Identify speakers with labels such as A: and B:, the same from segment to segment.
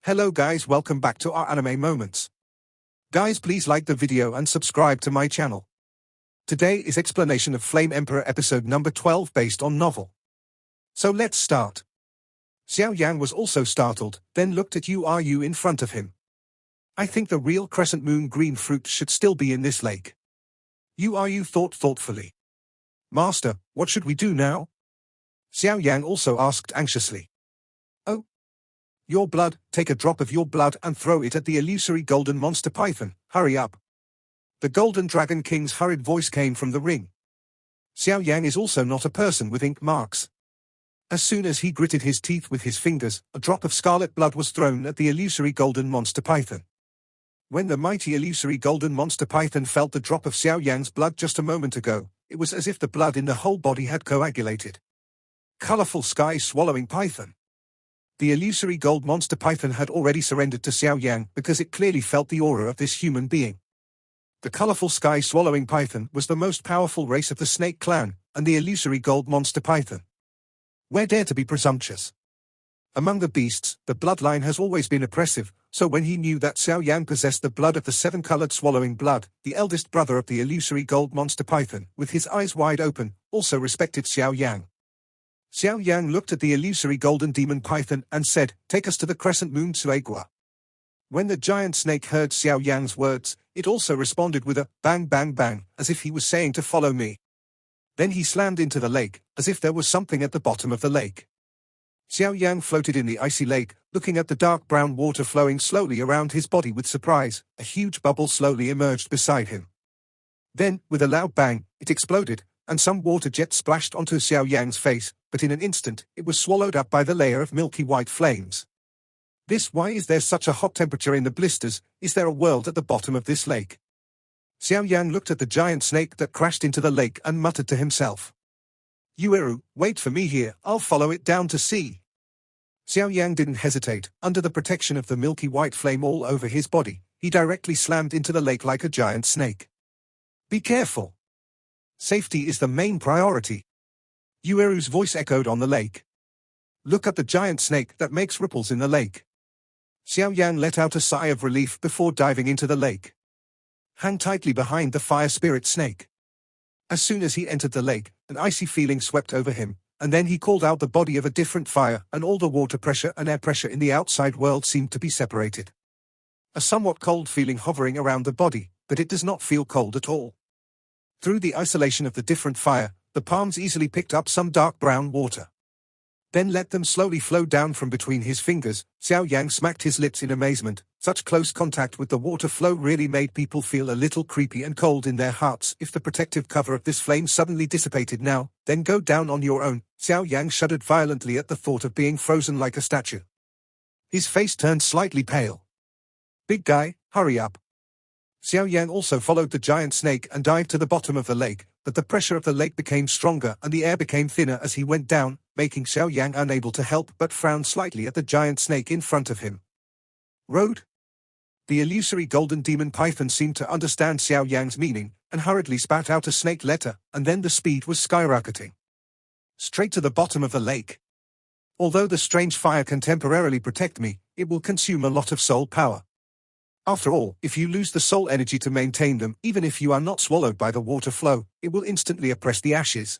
A: Hello guys, welcome back to our anime moments. Guys, please like the video and subscribe to my channel. Today is explanation of Flame Emperor episode number 12 based on novel. So let's start. Xiao Yan was also startled, then looked at Yu in front of him. I think the real crescent moon green fruit should still be in this lake. Yu thought thoughtfully. Master, what should we do now? Xiao Yan also asked anxiously. Oh. Your blood, take a drop of your blood and throw it at the illusory golden monster python, hurry up. The golden dragon king's hurried voice came from the ring. Xiao Yan is also not a person with ink marks. As soon as he gritted his teeth with his fingers, a drop of scarlet blood was thrown at the illusory golden monster python. When the mighty illusory golden monster python felt the drop of Xiao Yan's blood just a moment ago, it was as if the blood in the whole body had coagulated. Colorful sky-swallowing python. The illusory gold monster python had already surrendered to Xiao Yan because it clearly felt the aura of this human being. The colorful sky-swallowing python was the most powerful race of the snake clan, and the illusory gold monster python. Where dare to be presumptuous? Among the beasts, the bloodline has always been oppressive, so when he knew that Xiao Yan possessed the blood of the seven-colored swallowing blood, the eldest brother of the illusory gold monster python, with his eyes wide open, also respected Xiao Yan. Xiao Yan looked at the illusory golden demon python and said, "Take us to the crescent moon Tsuegua." When the giant snake heard Xiao Yan's words, it also responded with a bang bang bang, as if he was saying to follow me. Then he slammed into the lake, as if there was something at the bottom of the lake. Xiao Yan floated in the icy lake, looking at the dark brown water flowing slowly around his body with surprise. A huge bubble slowly emerged beside him. Then, with a loud bang, it exploded, and some water jets splashed onto Xiao Yan's face, but in an instant, it was swallowed up by the layer of milky white flames. Why is there such a hot temperature in the blisters? Is there a world at the bottom of this lake? Xiao Yan looked at the giant snake that crashed into the lake and muttered to himself. Yu, wait for me here, I'll follow it down to sea. Xiao Yan didn't hesitate. Under the protection of the milky white flame all over his body, he directly slammed into the lake like a giant snake. Be careful. Safety is the main priority. Yueru's voice echoed on the lake. Look at the giant snake that makes ripples in the lake. Xiao Yan let out a sigh of relief before diving into the lake. Hang tightly behind the fire spirit snake. As soon as he entered the lake, an icy feeling swept over him, and then he called out the body of a different fire, and all the water pressure and air pressure in the outside world seemed to be separated. A somewhat cold feeling hovering around the body, but it does not feel cold at all. Through the isolation of the different fire, the palms easily picked up some dark brown water. Then let them slowly flow down from between his fingers. Xiao Yan smacked his lips in amazement. Such close contact with the water flow really made people feel a little creepy and cold in their hearts. If the protective cover of this flame suddenly dissipated now, then go down on your own. Xiao Yan shuddered violently at the thought of being frozen like a statue. His face turned slightly pale. Big guy, hurry up. Xiao Yan also followed the giant snake and dived to the bottom of the lake, but the pressure of the lake became stronger and the air became thinner as he went down, making Xiao Yan unable to help but frown slightly at the giant snake in front of him. Road? The illusory golden demon python seemed to understand Xiao Yan's meaning, and hurriedly spat out a snake letter, and then the speed was skyrocketing. Straight to the bottom of the lake. Although the strange fire can temporarily protect me, it will consume a lot of soul power. After all, if you lose the soul energy to maintain them, even if you are not swallowed by the water flow, it will instantly oppress the ashes.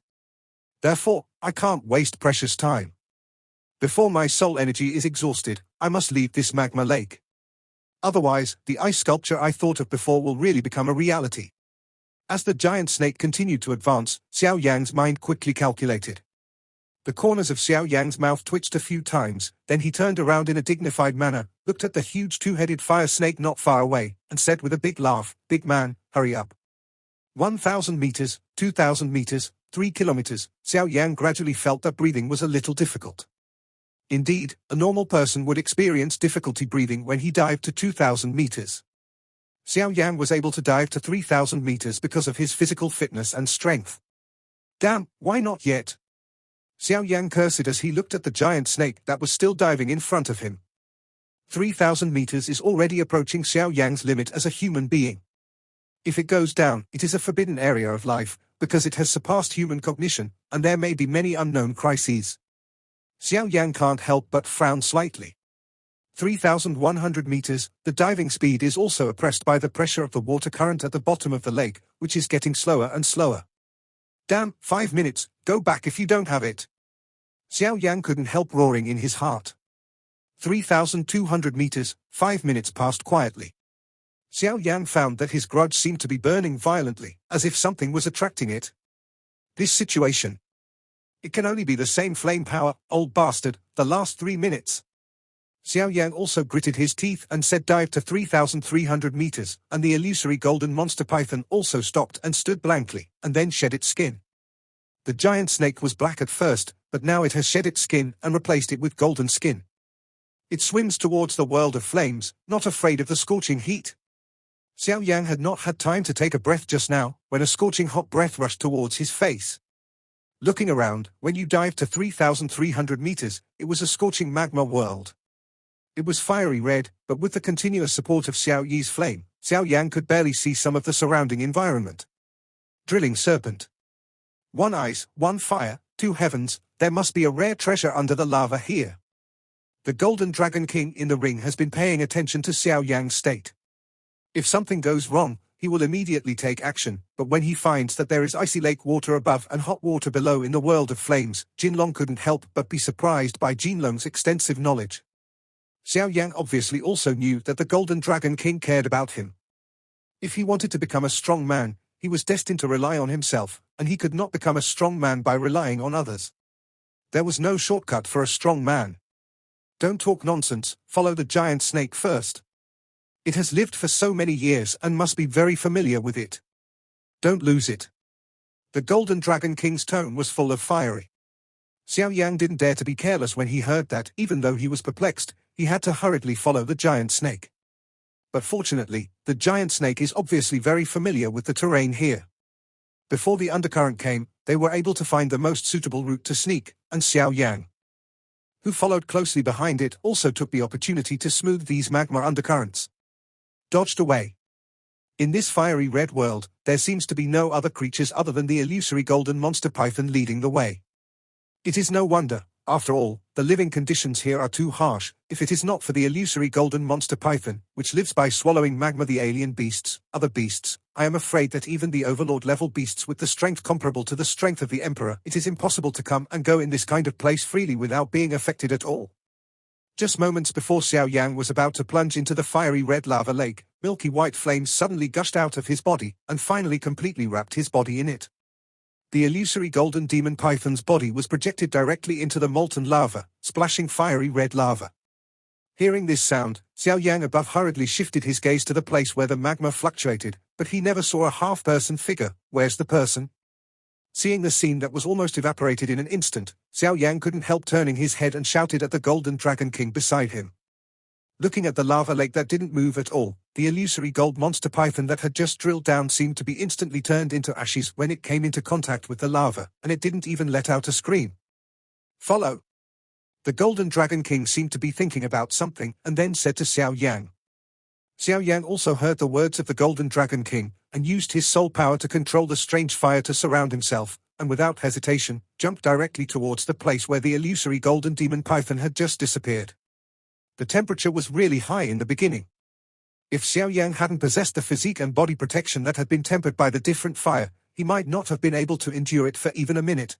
A: Therefore, I can't waste precious time. Before my soul energy is exhausted, I must leave this magma lake. Otherwise, the ice sculpture I thought of before will really become a reality. As the giant snake continued to advance, Xiao Yan's mind quickly calculated. The corners of Xiao Yan's mouth twitched a few times, then he turned around in a dignified manner, looked at the huge two-headed fire snake not far away, and said with a big laugh, "Big man, hurry up." 1,000 meters, 2,000 meters, 3 kilometers, Xiao Yan gradually felt that breathing was a little difficult. Indeed, a normal person would experience difficulty breathing when he dived to 2,000 meters. Xiao Yan was able to dive to 3,000 meters because of his physical fitness and strength. Damn, why not yet? Xiao Yan cursed as he looked at the giant snake that was still diving in front of him. 3,000 meters is already approaching Xiao Yan's limit as a human being. If it goes down, it is a forbidden area of life, because it has surpassed human cognition, and there may be many unknown crises. Xiao Yan can't help but frown slightly. 3,100 meters, the diving speed is also oppressed by the pressure of the water current at the bottom of the lake, which is getting slower and slower. Damn, 5 minutes, go back if you don't have it. Xiao Yan couldn't help roaring in his heart. 3,200 meters, 5 minutes passed quietly. Xiao Yan found that his grudge seemed to be burning violently, as if something was attracting it. This situation. It can only be the same flame power, old bastard, the last 3 minutes. Xiao Yan also gritted his teeth and said dive to 3,300 meters, and the illusory golden monster python also stopped and stood blankly, and then shed its skin. The giant snake was black at first, but now it has shed its skin and replaced it with golden skin. It swims towards the world of flames, not afraid of the scorching heat. Xiao Yan had not had time to take a breath just now, when a scorching hot breath rushed towards his face. Looking around, when you dived to 3,300 meters, it was a scorching magma world. It was fiery red, but with the continuous support of Xiao Yi's flame, Xiao Yan could barely see some of the surrounding environment. Drilling serpent. 1 ice, 1 fire, 2 heavens, there must be a rare treasure under the lava here. The Golden Dragon King in the ring has been paying attention to Xiao Yan's state. If something goes wrong, he will immediately take action, but when he finds that there is icy lake water above and hot water below in the world of flames, Jinlong couldn't help but be surprised by Jinlong's extensive knowledge. Xiao Yan obviously also knew that the Golden Dragon King cared about him. If he wanted to become a strong man, he was destined to rely on himself, and he could not become a strong man by relying on others. There was no shortcut for a strong man. Don't talk nonsense, follow the giant snake first. It has lived for so many years and must be very familiar with it. Don't lose it. The Golden Dragon King's tone was full of fiery. Xiao Yan didn't dare to be careless when he heard that. Even though he was perplexed, he had to hurriedly follow the giant snake. But fortunately, the giant snake is obviously very familiar with the terrain here. Before the undercurrent came, they were able to find the most suitable route to sneak, and Xiao Yan, who followed closely behind it, also took the opportunity to smooth these magma undercurrents. Dodged away. In this fiery red world, there seems to be no other creatures other than the illusory golden monster python leading the way. It is no wonder, after all, the living conditions here are too harsh, if it is not for the illusory golden monster python, which lives by swallowing magma. The alien beasts, other beasts, I am afraid that even the overlord-level beasts with the strength comparable to the strength of the Emperor, it is impossible to come and go in this kind of place freely without being affected at all. Just moments before Xiao Yan was about to plunge into the fiery red lava lake, milky white flames suddenly gushed out of his body, and finally completely wrapped his body in it. The illusory golden demon python's body was projected directly into the molten lava, splashing fiery red lava. Hearing this sound, Xiao Yan above hurriedly shifted his gaze to the place where the magma fluctuated, but he never saw a half-person figure. Where's the person? Seeing the scene that was almost evaporated in an instant, Xiao Yan couldn't help turning his head and shouted at the Golden Dragon King beside him. Looking at the lava lake that didn't move at all, the illusory gold monster python that had just drilled down seemed to be instantly turned into ashes when it came into contact with the lava, and it didn't even let out a scream. Follow. The Golden Dragon King seemed to be thinking about something, and then said to Xiao Yan. Xiao Yan also heard the words of the Golden Dragon King, and used his soul power to control the strange fire to surround himself, and without hesitation, jumped directly towards the place where the illusory golden demon python had just disappeared. The temperature was really high in the beginning. If Xiao Yan hadn't possessed the physique and body protection that had been tempered by the different fire, he might not have been able to endure it for even a minute.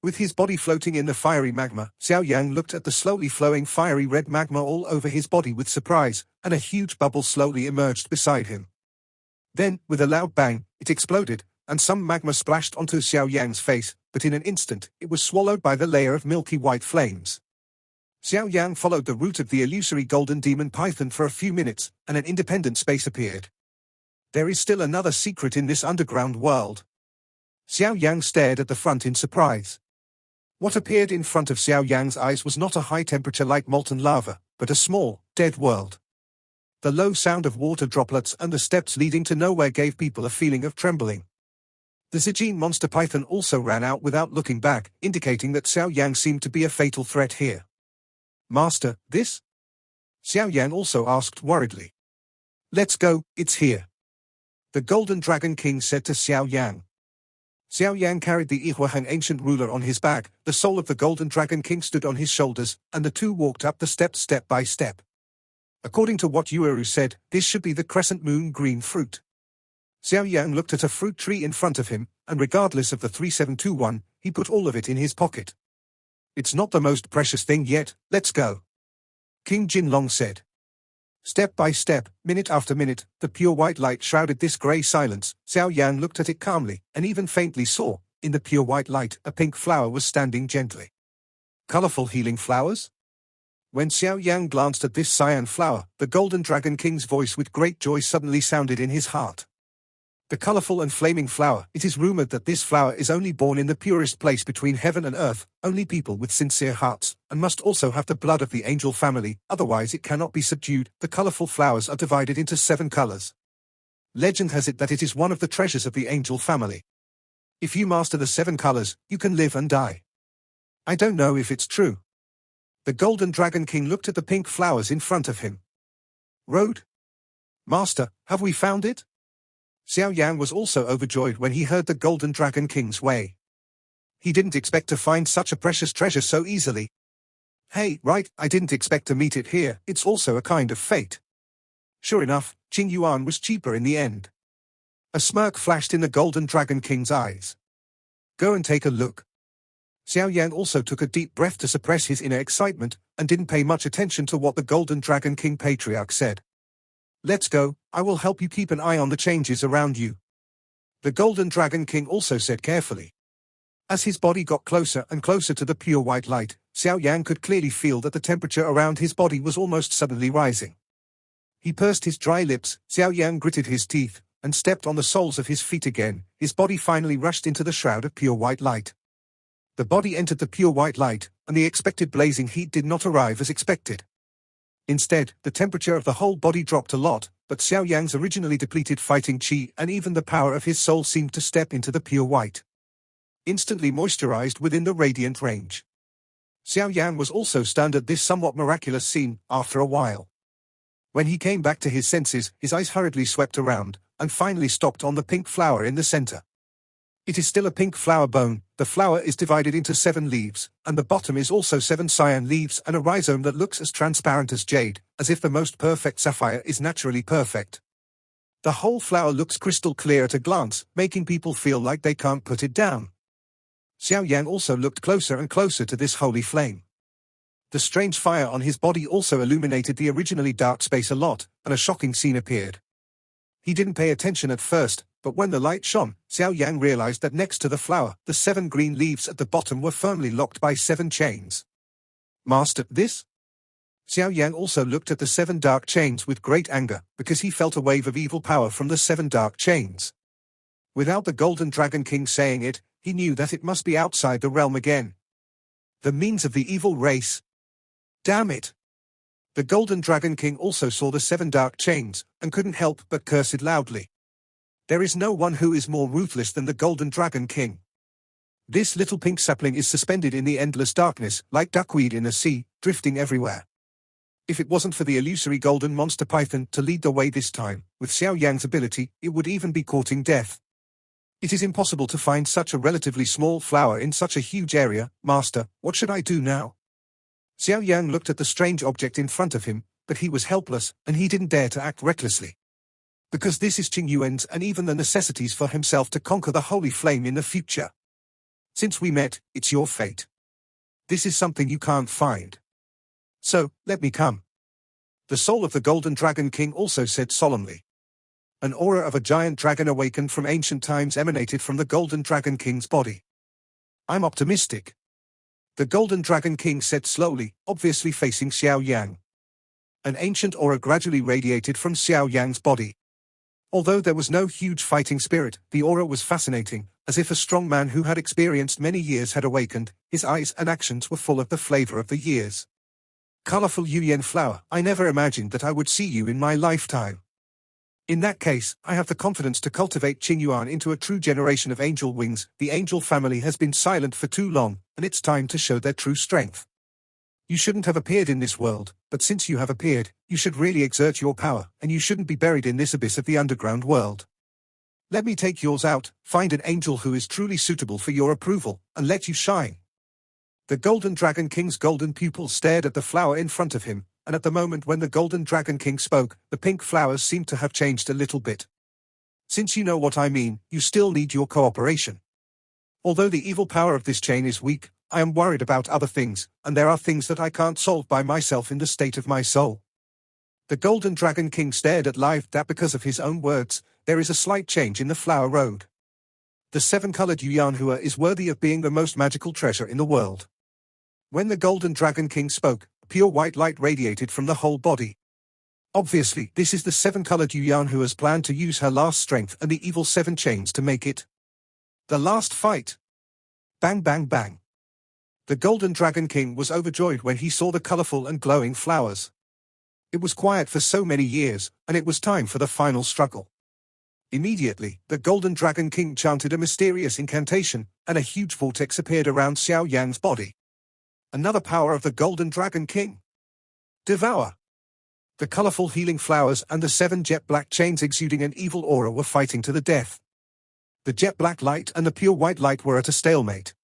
A: With his body floating in the fiery magma, Xiao Yan looked at the slowly flowing fiery red magma all over his body with surprise, and a huge bubble slowly emerged beside him. Then, with a loud bang, it exploded, and some magma splashed onto Xiao Yan's face, but in an instant, it was swallowed by the layer of milky white flames. Xiao Yan followed the route of the illusory golden demon python for a few minutes, and an independent space appeared. There is still another secret in this underground world. Xiao Yan stared at the front in surprise. What appeared in front of Xiao Yan's eyes was not a high temperature like molten lava, but a small, dead world. The low sound of water droplets and the steps leading to nowhere gave people a feeling of trembling. The Zijin monster python also ran out without looking back, indicating that Xiao Yan seemed to be a fatal threat here. Master, this? Xiao Yan also asked worriedly. Let's go, it's here. The Golden Dragon King said to Xiao Yan. Xiao Yan carried the Yihuaheng ancient ruler on his back, the soul of the Golden Dragon King stood on his shoulders, and the two walked up the steps step by step. According to what Yueru said, this should be the crescent moon green fruit. Xiao Yan looked at a fruit tree in front of him, and regardless of the 3721, he put all of it in his pocket. It's not the most precious thing yet, let's go. King Jinlong said. Step by step, minute after minute, the pure white light shrouded this grey silence. Xiao Yan looked at it calmly, and even faintly saw, in the pure white light, a pink flower was standing gently. Colorful healing flowers? When Xiao Yan glanced at this cyan flower, the Golden Dragon King's voice with great joy suddenly sounded in his heart. The colorful and flaming flower, it is rumored that this flower is only born in the purest place between heaven and earth, only people with sincere hearts, and must also have the blood of the angel family, otherwise it cannot be subdued. The colorful flowers are divided into 7 colors. Legend has it that it is one of the treasures of the angel family. If you master the 7 colors, you can live and die. I don't know if it's true. The Golden Dragon King looked at the pink flowers in front of him. Road? Master, have we found it? Xiao Yan was also overjoyed when he heard the Golden Dragon King's way. He didn't expect to find such a precious treasure so easily. Hey, right, I didn't expect to meet it here, it's also a kind of fate. Sure enough, Qing Yuan was cheaper in the end. A smirk flashed in the Golden Dragon King's eyes. Go and take a look. Xiao Yan also took a deep breath to suppress his inner excitement, and didn't pay much attention to what the Golden Dragon King patriarch said. Let's go, I will help you keep an eye on the changes around you. The Golden Dragon King also said carefully. As his body got closer and closer to the pure white light, Xiao Yan could clearly feel that the temperature around his body was almost suddenly rising. He pursed his dry lips, Xiao Yan gritted his teeth, and stepped on the soles of his feet again. His body finally rushed into the shroud of pure white light. The body entered the pure white light, and the expected blazing heat did not arrive as expected. Instead, the temperature of the whole body dropped a lot, but Xiao Yan's originally depleted fighting qi and even the power of his soul seemed to step into the pure white. Instantly moisturized within the radiant range. Xiao Yan was also stunned at this somewhat miraculous scene. After a while, when he came back to his senses, his eyes hurriedly swept around, and finally stopped on the pink flower in the center. It is still a pink flower bone, the flower is divided into 7 leaves, and the bottom is also 7 cyan leaves and a rhizome that looks as transparent as jade, as if the most perfect sapphire is naturally perfect. The whole flower looks crystal clear at a glance, making people feel like they can't put it down. Xiao Yan also looked closer and closer to this holy flame. The strange fire on his body also illuminated the originally dark space a lot, and a shocking scene appeared. He didn't pay attention at first, but when the light shone, Xiao Yan realized that next to the flower, the 7 green leaves at the bottom were firmly locked by 7 chains. Master, this? Xiao Yan also looked at the 7 dark chains with great anger, because he felt a wave of evil power from the 7 dark chains. Without the Golden Dragon King saying it, he knew that it must be outside the realm again. The means of the evil race. Damn it! The Golden Dragon King also saw the 7 dark chains, and couldn't help but curse it loudly. There is no one who is more ruthless than the Golden Dragon King. This little pink sapling is suspended in the endless darkness, like duckweed in a sea, drifting everywhere. If it wasn't for the illusory golden monster python to lead the way this time, with Xiao Yan's ability, it would even be courting death. It is impossible to find such a relatively small flower in such a huge area. Master, what should I do now? Xiao Yan looked at the strange object in front of him, but he was helpless, and he didn't dare to act recklessly. Because this is Qing Yuan's and even the necessities for himself to conquer the holy flame in the future. Since we met, it's your fate. This is something you can't find. So, let me come. The soul of the Golden Dragon King also said solemnly. An aura of a giant dragon awakened from ancient times emanated from the Golden Dragon King's body. I'm optimistic. The Golden Dragon King said slowly, obviously facing Xiao Yan. An ancient aura gradually radiated from Xiao Yan's body. Although there was no huge fighting spirit, the aura was fascinating, as if a strong man who had experienced many years had awakened. His eyes and actions were full of the flavor of the years. Colorful Yuyan flower, I never imagined that I would see you in my lifetime. In that case, I have the confidence to cultivate Qing Yuan into a true generation of angel wings. The angel family has been silent for too long, and it's time to show their true strength. You shouldn't have appeared in this world, but since you have appeared, you should really exert your power, and you shouldn't be buried in this abyss of the underground world. Let me take yours out, find an angel who is truly suitable for your approval, and let you shine. The Golden Dragon King's golden pupils stared at the flower in front of him, and at the moment when the Golden Dragon King spoke, the pink flowers seemed to have changed a little bit. Since you know what I mean, you still need your cooperation. Although the evil power of this chain is weak, I am worried about other things, and there are things that I can't solve by myself in the state of my soul. The Golden Dragon King stared at life that because of his own words, there is a slight change in the flower road. The seven-colored Yuyanhua is worthy of being the most magical treasure in the world. When the Golden Dragon King spoke, pure white light radiated from the whole body. Obviously, this is the seven-colored Yuyanhua's plan to use her last strength and the evil seven chains to make it the last fight. Bang bang bang. The Golden Dragon King was overjoyed when he saw the colorful and glowing flowers. It was quiet for so many years, and it was time for the final struggle. Immediately, the Golden Dragon King chanted a mysterious incantation, and a huge vortex appeared around Xiao Yan's body. Another power of the Golden Dragon King. Devour. The colorful healing flowers and the seven jet black chains exuding an evil aura were fighting to the death. The jet black light and the pure white light were at a stalemate.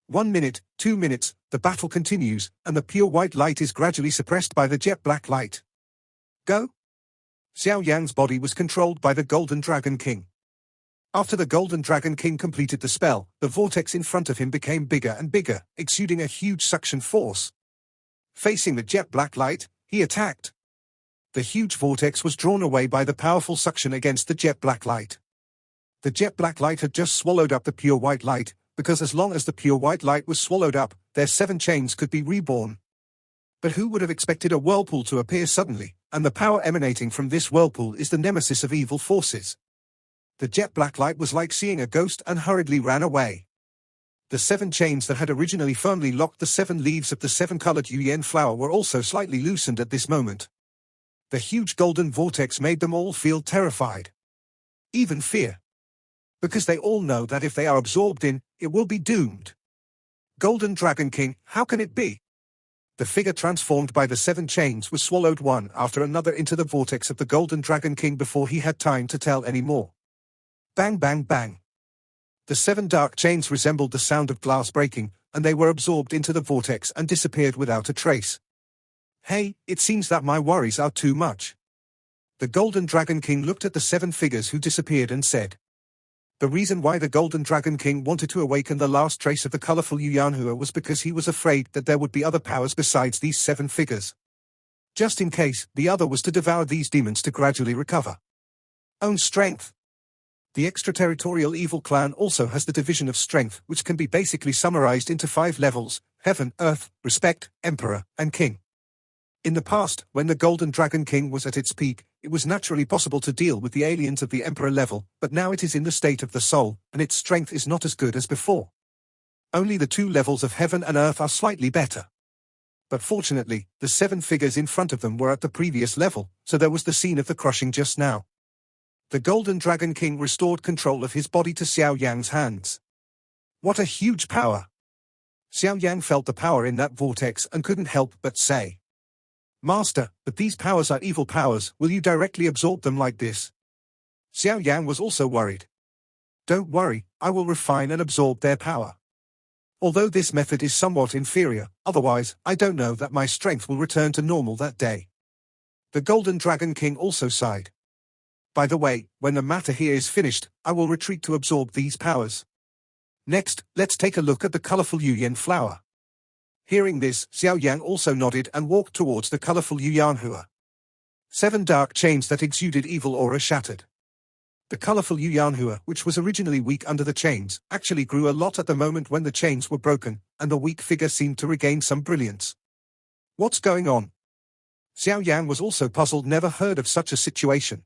A: 1 minute, 2 minutes, the battle continues, and the pure white light is gradually suppressed by the jet black light. Go! Xiao Yan's body was controlled by the Golden Dragon King. After the Golden Dragon King completed the spell, the vortex in front of him became bigger and bigger, exuding a huge suction force. Facing the jet black light, he attacked. The huge vortex was drawn away by the powerful suction against the jet black light. The jet black light had just swallowed up the pure white light, because as long as the pure white light was swallowed up, their seven chains could be reborn. But who would have expected a whirlpool to appear suddenly, and the power emanating from this whirlpool is the nemesis of evil forces. The jet black light was like seeing a ghost and hurriedly ran away. The seven chains that had originally firmly locked the seven leaves of the seven-colored Yuyan flower were also slightly loosened at this moment. The huge golden vortex made them all feel terrified. Even fear. Because they all know that if they are absorbed in, it will be doomed. Golden Dragon King, how can it be? The figure transformed by the seven chains was swallowed one after another into the vortex of the Golden Dragon King before he had time to tell any more. Bang bang bang. The seven dark chains resembled the sound of glass breaking, and they were absorbed into the vortex and disappeared without a trace. Hey, it seems that my worries are too much. The Golden Dragon King looked at the seven figures who disappeared and said. The reason why the Golden Dragon King wanted to awaken the last trace of the colorful Yuyanhua was because he was afraid that there would be other powers besides these seven figures. Just in case, the other was to devour these demons to gradually recover. Own strength. The extraterritorial evil clan also has the division of strength, which can be basically summarized into 5 levels: heaven, earth, respect, emperor, and king. In the past, when the Golden Dragon King was at its peak, it was naturally possible to deal with the aliens of the Emperor level, but now it is in the state of the soul, and its strength is not as good as before. Only the 2 levels of heaven and earth are slightly better. But fortunately, the 7 figures in front of them were at the previous level, so there was the scene of the crushing just now. The Golden Dragon King restored control of his body to Xiao Yan's hands. What a huge power! Xiao Yan felt the power in that vortex and couldn't help but say, Master, but these powers are evil powers, will you directly absorb them like this? Xiao Yan was also worried. Don't worry, I will refine and absorb their power. Although this method is somewhat inferior, otherwise, I don't know that my strength will return to normal that day. The Golden Dragon King also sighed. By the way, when the matter here is finished, I will retreat to absorb these powers. Next, let's take a look at the colorful Yuyan flower. Hearing this, Xiao Yan also nodded and walked towards the colorful Yuyanhua. 7 dark chains that exuded evil aura shattered. The colorful Yuyanhua, which was originally weak under the chains, actually grew a lot at the moment when the chains were broken, and the weak figure seemed to regain some brilliance. What's going on? Xiao Yan was also puzzled, never heard of such a situation.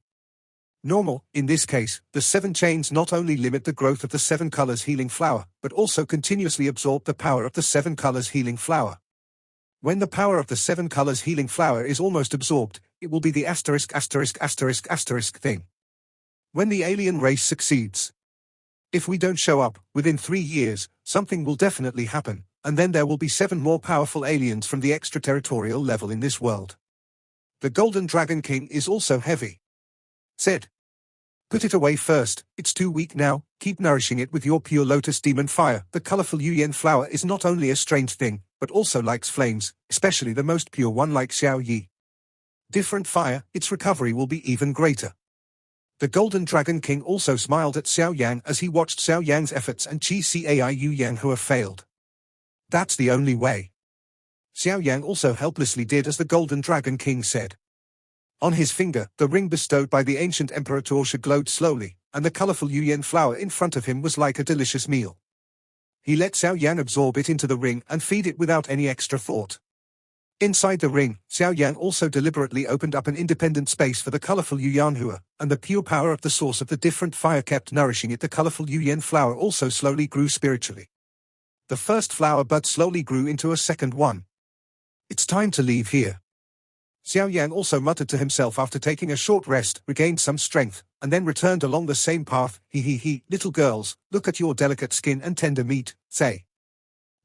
A: Normal, in this case, the 7 chains not only limit the growth of the 7 colors healing flower, but also continuously absorb the power of the 7 colors healing flower. When the power of the 7 colors healing flower is almost absorbed, it will be the ****** thing. When the alien race succeeds. If we don't show up, within 3 years, something will definitely happen, and then there will be 7 more powerful aliens from the extraterritorial level in this world. The Golden Dragon King is also heavy. Said. Put it away first, it's too weak now, keep nourishing it with your pure lotus demon fire. The colorful Yuyan flower is not only a strange thing, but also likes flames, especially the most pure one like Xiao Yi. Different fire, its recovery will be even greater. The Golden Dragon King also smiled at Xiao Yan as he watched Xiao Yan's efforts and Qi Cai Yang who have failed. That's the only way. Xiao Yang also helplessly did as the Golden Dragon King said. On his finger, the ring bestowed by the ancient Emperor Xiao glowed slowly, and the colorful Yuyan flower in front of him was like a delicious meal. He let Xiao Yan absorb it into the ring and feed it without any extra thought. Inside the ring, Xiao Yan also deliberately opened up an independent space for the colorful Yuyanhua, and the pure power of the source of the different fire kept nourishing it. The colorful Yuyan flower also slowly grew spiritually. The first flower bud slowly grew into a second one. It's time to leave here. Xiao Yan also muttered to himself after taking a short rest, regained some strength, and then returned along the same path. Little girls, look at your delicate skin and tender meat, say.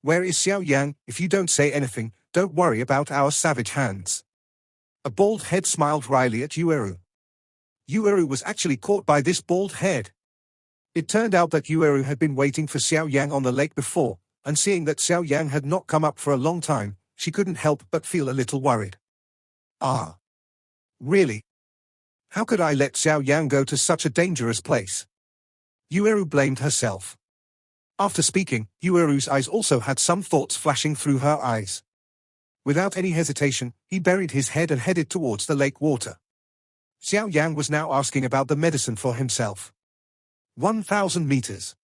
A: Where is Xiao Yan? If you don't say anything, don't worry about our savage hands. A bald head smiled wryly at Yueru. Yueru was actually caught by this bald head. It turned out that Yueru had been waiting for Xiao Yang on the lake before, and seeing that Xiao Yang had not come up for a long time, she couldn't help but feel a little worried. Ah. Really? How could I let Xiao Yang go to such a dangerous place? Yueru blamed herself. After speaking, Yueru's eyes also had some thoughts flashing through her eyes. Without any hesitation, he buried his head and headed towards the lake water. Xiao Yang was now asking about the medicine for himself. 1,000 meters.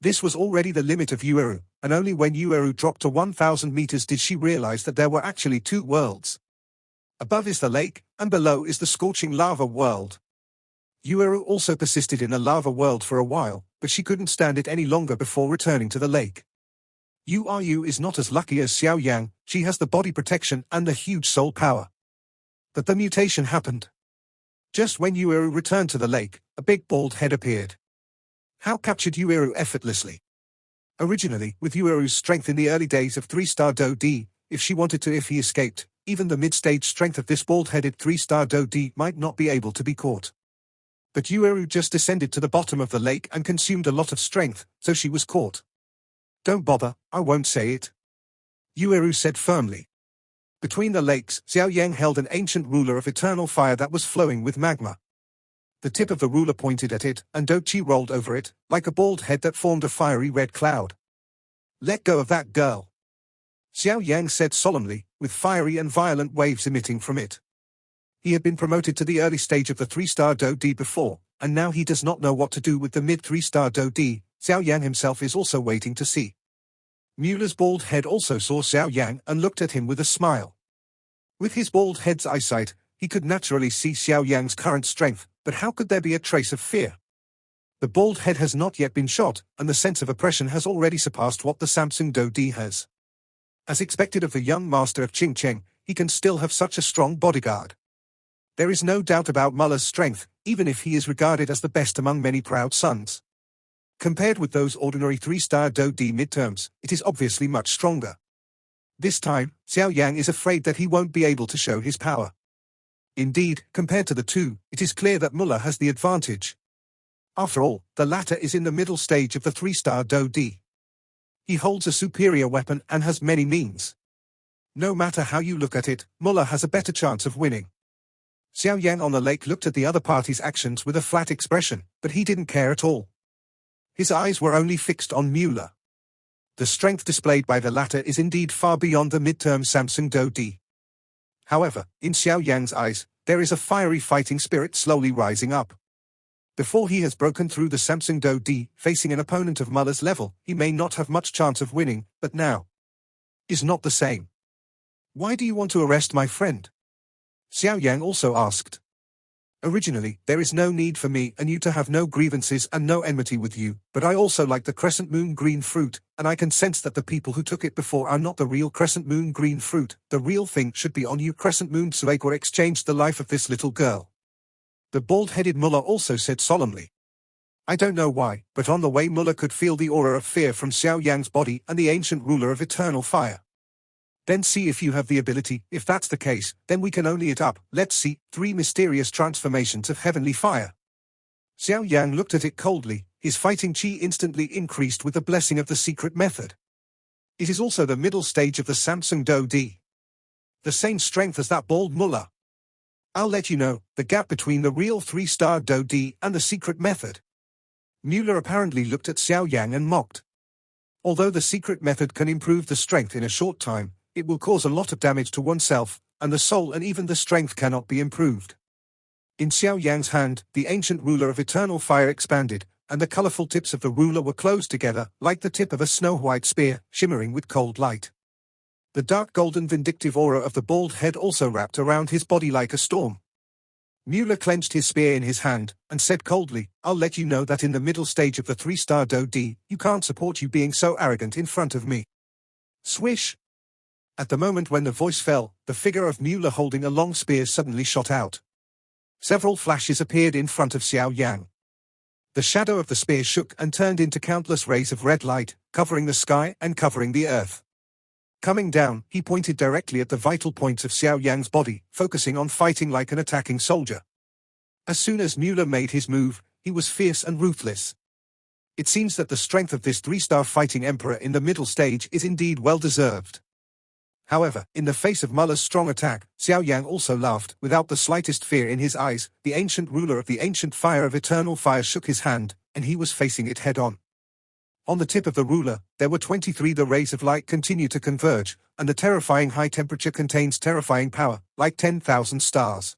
A: This was already the limit of Yueru, and only when Yueru dropped to 1,000 meters did she realize that there were actually two worlds. Above is the lake, and below is the scorching lava world. Yueru also persisted in the lava world for a while, but she couldn't stand it any longer before returning to the lake. Yueru is not as lucky as Xiao Yang, she has the body protection and the huge soul power. But the mutation happened. Just when Yueru returned to the lake, a big bald head appeared. How captured Yueru effortlessly? Originally, with Yueru's strength in the early days of 3-star Do-D, if he escaped, even the mid-stage strength of this bald-headed 3-star Do-D might not be able to be caught. But Yueru just descended to the bottom of the lake and consumed a lot of strength, so she was caught. Don't bother, I won't say it. Yueru said firmly. Between the lakes, Xiao Yang held an ancient ruler of eternal fire that was flowing with magma. The tip of the ruler pointed at it, and Do-Chi rolled over it, like a bald head that formed a fiery red cloud. Let go of that girl. Xiao Yang said solemnly, with fiery and violent waves emitting from it. He had been promoted to the early stage of the 3-star Do-D before, and now he does not know what to do with the mid-3-star Do-D. Xiao Yang himself is also waiting to see. Mueller's bald head also saw Xiao Yang and looked at him with a smile. With his bald head's eyesight, he could naturally see Xiao Yang's current strength, but how could there be a trace of fear? The bald head has not yet been shot, and the sense of oppression has already surpassed what the Samsung Do-D has. As expected of the young master of Qing Cheng, he can still have such a strong bodyguard. There is no doubt about Muller's strength, even if he is regarded as the best among many proud sons. Compared with those ordinary 3-star Do-D midterms, it is obviously much stronger. This time, Xiao Yang is afraid that he won't be able to show his power. Indeed, compared to the two, it is clear that Muller has the advantage. After all, the latter is in the middle stage of the 3-star Do-D. He holds a superior weapon and has many means. No matter how you look at it, Muller has a better chance of winning. Xiao Yang on the lake looked at the other party's actions with a flat expression, but he didn't care at all. His eyes were only fixed on Mueller. The strength displayed by the latter is indeed far beyond the midterm Samsung Do-D. However, in Xiao Yang's eyes, there is a fiery fighting spirit slowly rising up. Before he has broken through the Samsung Do-D, facing an opponent of Muller's level, he may not have much chance of winning, but now is not the same. Why do you want to arrest my friend? Xiao Yang also asked. Originally, there is no need for me and you to have no grievances and no enmity with you, but I also like the crescent moon green fruit, and I can sense that the people who took it before are not the real crescent moon green fruit. The real thing should be on you. Crescent moon Suegor exchanged the life of this little girl. The bald-headed Muller also said solemnly. I don't know why, but on the way Muller could feel the aura of fear from Xiao Yang's body and the ancient ruler of eternal fire. Then see if you have the ability. If that's the case, then we can only it up. Let's see, 3 mysterious transformations of heavenly fire. Xiao Yang looked at it coldly, his fighting chi instantly increased with the blessing of the secret method. It is also the middle stage of the Samsung Do-D. The same strength as that bald Muller. I'll let you know the gap between the real 3-star Do-D and the secret method. Mueller apparently looked at Xiao Yan and mocked. Although the secret method can improve the strength in a short time, it will cause a lot of damage to oneself, and the soul and even the strength cannot be improved. In Xiao Yan's hand, the ancient ruler of eternal fire expanded, and the colorful tips of the ruler were closed together, like the tip of a snow-white spear, shimmering with cold light. The dark golden vindictive aura of the bald head also wrapped around his body like a storm. Mueller clenched his spear in his hand, and said coldly, "I'll let you know that in the middle stage of the 3-star Do-D, you can't support you being so arrogant in front of me." Swish! At the moment when the voice fell, the figure of Mueller holding a long spear suddenly shot out. Several flashes appeared in front of Xiao Yan. The shadow of the spear shook and turned into countless rays of red light, covering the sky and covering the earth. Coming down, he pointed directly at the vital points of Xiao Yan's body, focusing on fighting like an attacking soldier. As soon as Mueller made his move, he was fierce and ruthless. It seems that the strength of this 3-star fighting emperor in the middle stage is indeed well deserved. However, in the face of Muller's strong attack, Xiao Yan also laughed, without the slightest fear in his eyes. The ancient ruler of the ancient fire of eternal fire shook his hand, and he was facing it head-on. On the tip of the ruler, there were 23. The rays of light continue to converge, and the terrifying high temperature contains terrifying power, like 10,000 stars.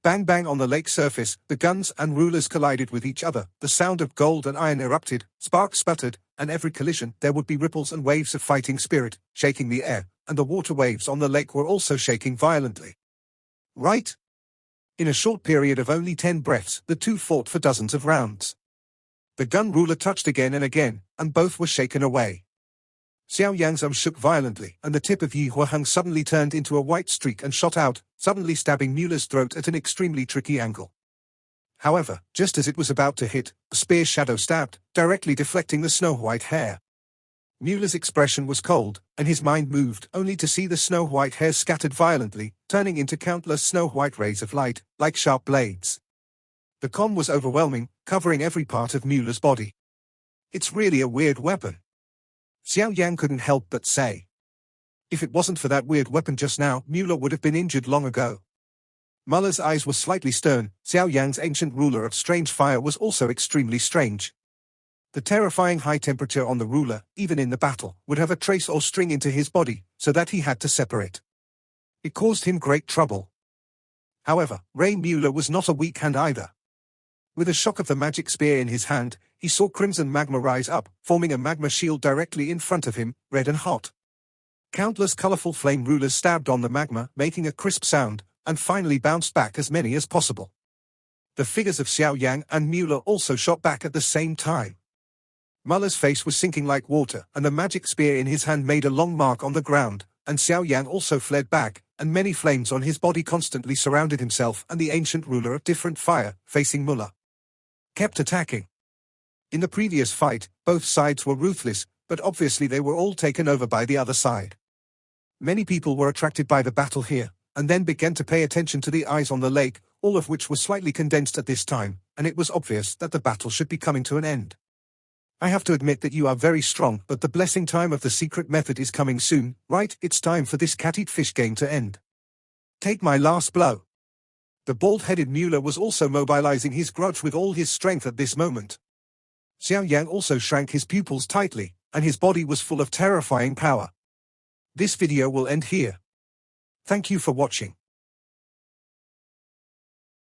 A: Bang bang on the lake surface, the guns and rulers collided with each other, the sound of gold and iron erupted, sparks sputtered, and every collision there would be ripples and waves of fighting spirit, shaking the air, and the water waves on the lake were also shaking violently. Right? In a short period of only 10 breaths, the two fought for dozens of rounds. The gun ruler touched again and again, and both were shaken away. Xiao Yan's arm shook violently, and the tip of Yi Huaheng suddenly turned into a white streak and shot out, suddenly stabbing Mueller's throat at an extremely tricky angle. However, just as it was about to hit, a spear shadow stabbed, directly deflecting the snow-white hair. Mueller's expression was cold, and his mind moved, only to see the snow-white hair scattered violently, turning into countless snow-white rays of light, like sharp blades. The calm was overwhelming, covering every part of Mueller's body. It's really a weird weapon. Xiao Yan couldn't help but say. If it wasn't for that weird weapon just now, Mueller would have been injured long ago. Muller's eyes were slightly stern. Xiao Yan's ancient ruler of strange fire was also extremely strange. The terrifying high temperature on the ruler, even in the battle, would have a trace or string into his body, so that he had to separate. It caused him great trouble. However, Ray Mueller was not a weak hand either. With a shock of the magic spear in his hand, he saw crimson magma rise up, forming a magma shield directly in front of him, red and hot. Countless colorful flame rulers stabbed on the magma, making a crisp sound, and finally bounced back as many as possible. The figures of Xiao Yan and Mueller also shot back at the same time. Muller's face was sinking like water, and the magic spear in his hand made a long mark on the ground, and Xiao Yan also fled back, and many flames on his body constantly surrounded himself and the ancient ruler of different fire, facing Mueller. Kept attacking. In the previous fight, both sides were ruthless, but obviously they were all taken over by the other side. Many people were attracted by the battle here, and then began to pay attention to the eyes on the lake, all of which were slightly condensed at this time, and it was obvious that the battle should be coming to an end. I have to admit that you are very strong, but the blessing time of the secret method is coming soon, right? It's time for this cat-eat-fish game to end. Take my last blow. The bald-headed Mueller was also mobilizing his grudge with all his strength at this moment. Xiao Yan also shrank his pupils tightly, and his body was full of terrifying power. This video will end here. Thank you for watching.